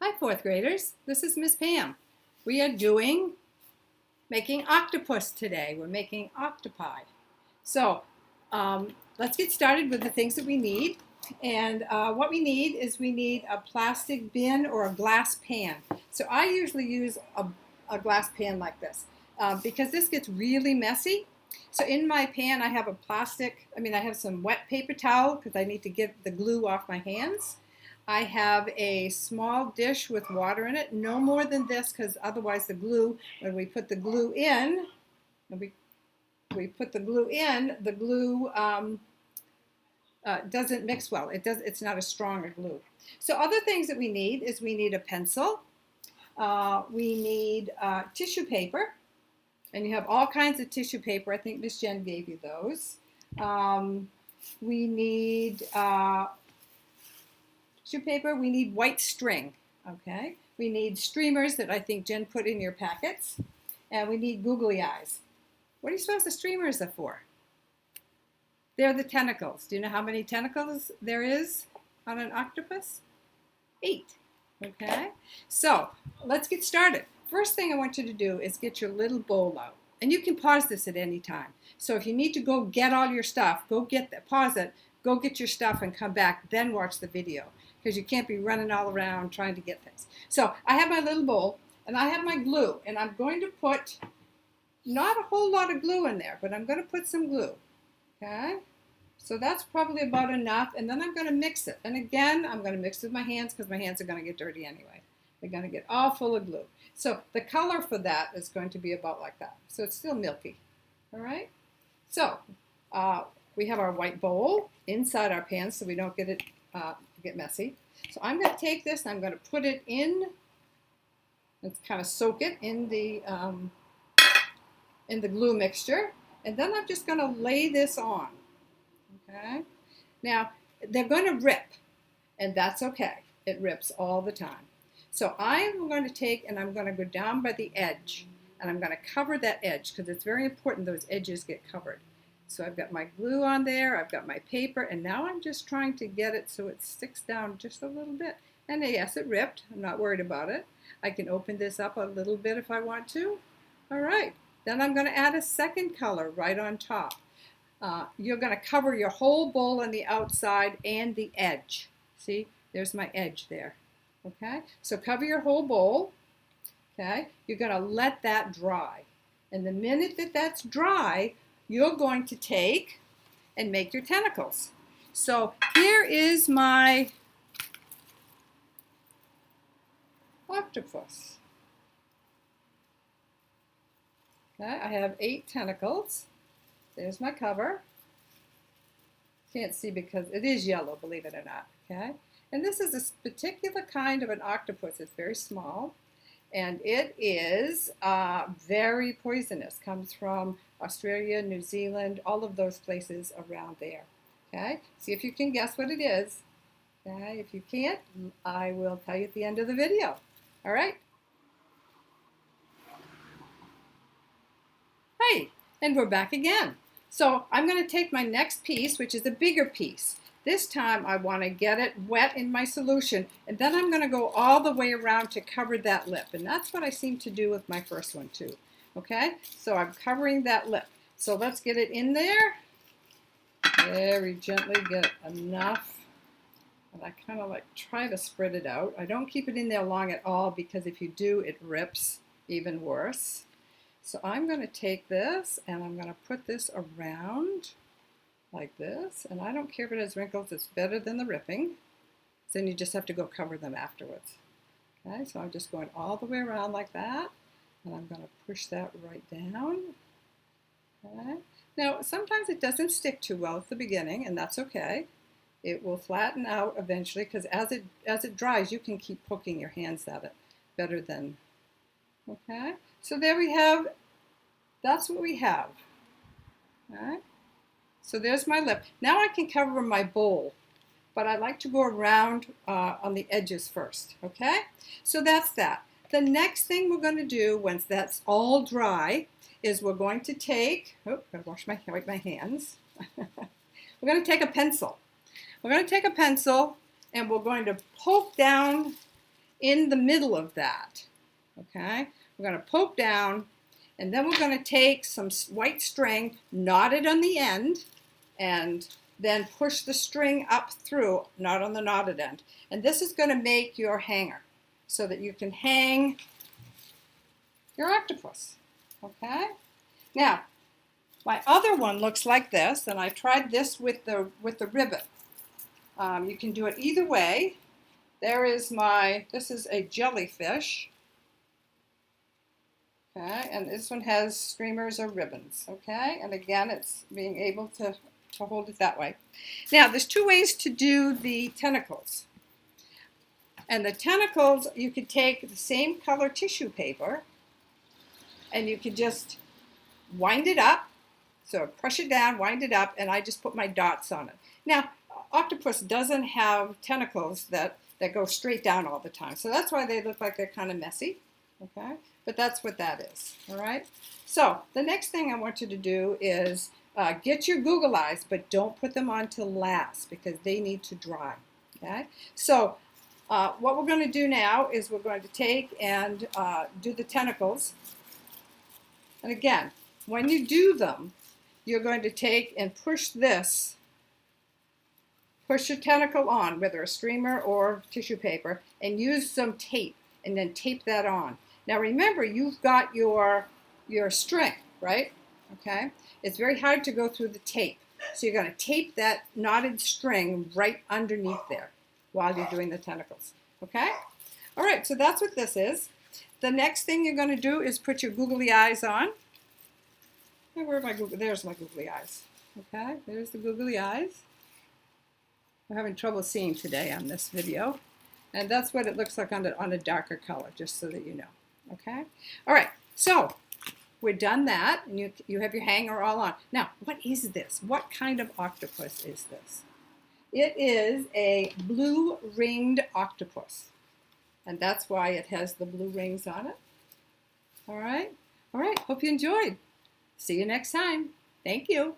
Hi, fourth graders. This is Miss Pam. We are making octopus today. We're making octopi. So let's get started with the things that we need. And what we need is we need a plastic bin or a glass pan. So I usually use a glass pan like this because this gets really messy. So in my pan, I have I have some wet paper towel because I need to get the glue off my hands. I have a small dish with water in it, no more than this because otherwise when we put the glue in, when we put the glue in, the glue doesn't mix well. It's not a strong glue. So other things that we need is we need a pencil. We need tissue paper. And you have all kinds of tissue paper. I think Miss Jen gave you those. We need tissue paper. We need white string. Okay. We need streamers that I think Jen put in your packets. And we need googly eyes. What do you suppose the streamers are for? They're the tentacles. Do you know how many tentacles there is on an octopus? 8. Okay. So let's get started. First thing I want you to do is get your little bowl out. And you can pause this at any time. So if you need to go get all your stuff, pause it, go get your stuff and come back, then watch the video. Because you can't be running all around trying to get things. So I have my little bowl and I have my glue. And I'm going to put not a whole lot of glue in there, but I'm going to put some glue. Okay? So that's probably about enough. And then I'm going to mix it. And again, I'm going to mix it with my hands because my hands are going to get dirty anyway. They're going to get all full of glue. So the color for that is going to be about like that. So it's still milky. All right? So we have our white bowl inside our pan so we don't get messy. So I'm going to take this and I'm going to put it in and kind of soak it in the glue mixture. And then I'm just going to lay this on. Okay? Now, they're going to rip, and that's okay. It rips all the time. So I'm going to take and I'm going to go down by the edge and I'm going to cover that edge because it's very important those edges get covered. So I've got my glue on there, I've got my paper, and now I'm just trying to get it so it sticks down just a little bit. And yes, it ripped. I'm not worried about it. I can open this up a little bit if I want to. All right. Then I'm going to add a second color right on top. You're going to cover your whole bowl on the outside and the edge. See, there's my edge there. Okay, so cover your whole bowl. Okay, you're going to let that dry. And the minute that that's dry, you're going to take and make your tentacles. So here is my octopus. Okay, I have 8 tentacles. There's my cover. Can't see because it is yellow, believe it or not. Okay. And this is a particular kind of an octopus. It's very small, and it is very poisonous. Comes from Australia, New Zealand, all of those places around there. Okay, see if you can guess what it is. Okay, if you can't, I will tell you at the end of the video. All right. Hey, and we're back again. So I'm going to take my next piece, which is a bigger piece. This time I want to get it wet in my solution, and then I'm going to go all the way around to cover that lip. And that's what I seem to do with my first one too. Okay, so I'm covering that lip. So let's get it in there. Very gently get enough. And I kind of like try to spread it out. I don't keep it in there long at all because if you do, it rips even worse. So I'm going to take this and I'm going to put this around like this, and I don't care if it has wrinkles, it's better than the ripping. Then you just have to go cover them afterwards. Okay, so I'm just going all the way around like that, and I'm going to push that right down. Okay. Now, sometimes it doesn't stick too well at the beginning, and that's okay. It will flatten out eventually, because as it dries, you can keep poking your hands at it better than, okay? So there we have, that's what we have. All right. So there's my lip. Now I can cover my bowl, but I like to go around on the edges first, okay? So that's that. The next thing we're going to do once that's all dry is we're going to take, wipe my hands. We're going to take a pencil. We're going to take a pencil and we're going to poke down in the middle of that. Okay, we're going to poke down, and then we're going to take some white string, knot it on the end, and then push the string up through, not on the knotted end. And this is going to make your hanger so that you can hang your octopus. Okay? Now, my other one looks like this, and I tried this with the ribbon. You can do it either way. This is a jellyfish. Okay, and this one has streamers or ribbons. Okay, and again, it's being able to hold it that way. Now, there's two ways to do the tentacles. And the tentacles, you could take the same color tissue paper, and you could just wind it up. So crush it down, wind it up, and I just put my dots on it. Now, octopus doesn't have tentacles that go straight down all the time. So that's why they look like they're kind of messy. Okay, but that's what that is. All right. So the next thing I want you to do is get your Google eyes, but don't put them on till last because they need to dry. Okay. So what we're going to do now is we're going to take and do the tentacles. And again, when you do them, you're going to take and push your tentacle on, whether a streamer or tissue paper, and use some tape, and then tape that on. Now remember, you've got your string, right? Okay? It's very hard to go through the tape. So you're going to tape that knotted string right underneath there while you're doing the tentacles. Okay? All right, so that's what this is. The next thing you're going to do is put your googly eyes on. Where are my googly? There's my googly eyes. Okay, there's the googly eyes. We're having trouble seeing today on this video. And that's what it looks like on a darker color, just so that you know. Okay? All right, so we're done that, and you have your hanger all on. Now, what is this? What kind of octopus is this? It is a blue ringed octopus. And that's why it has the blue rings on it. All right? All right, hope you enjoyed. See you next time. Thank you.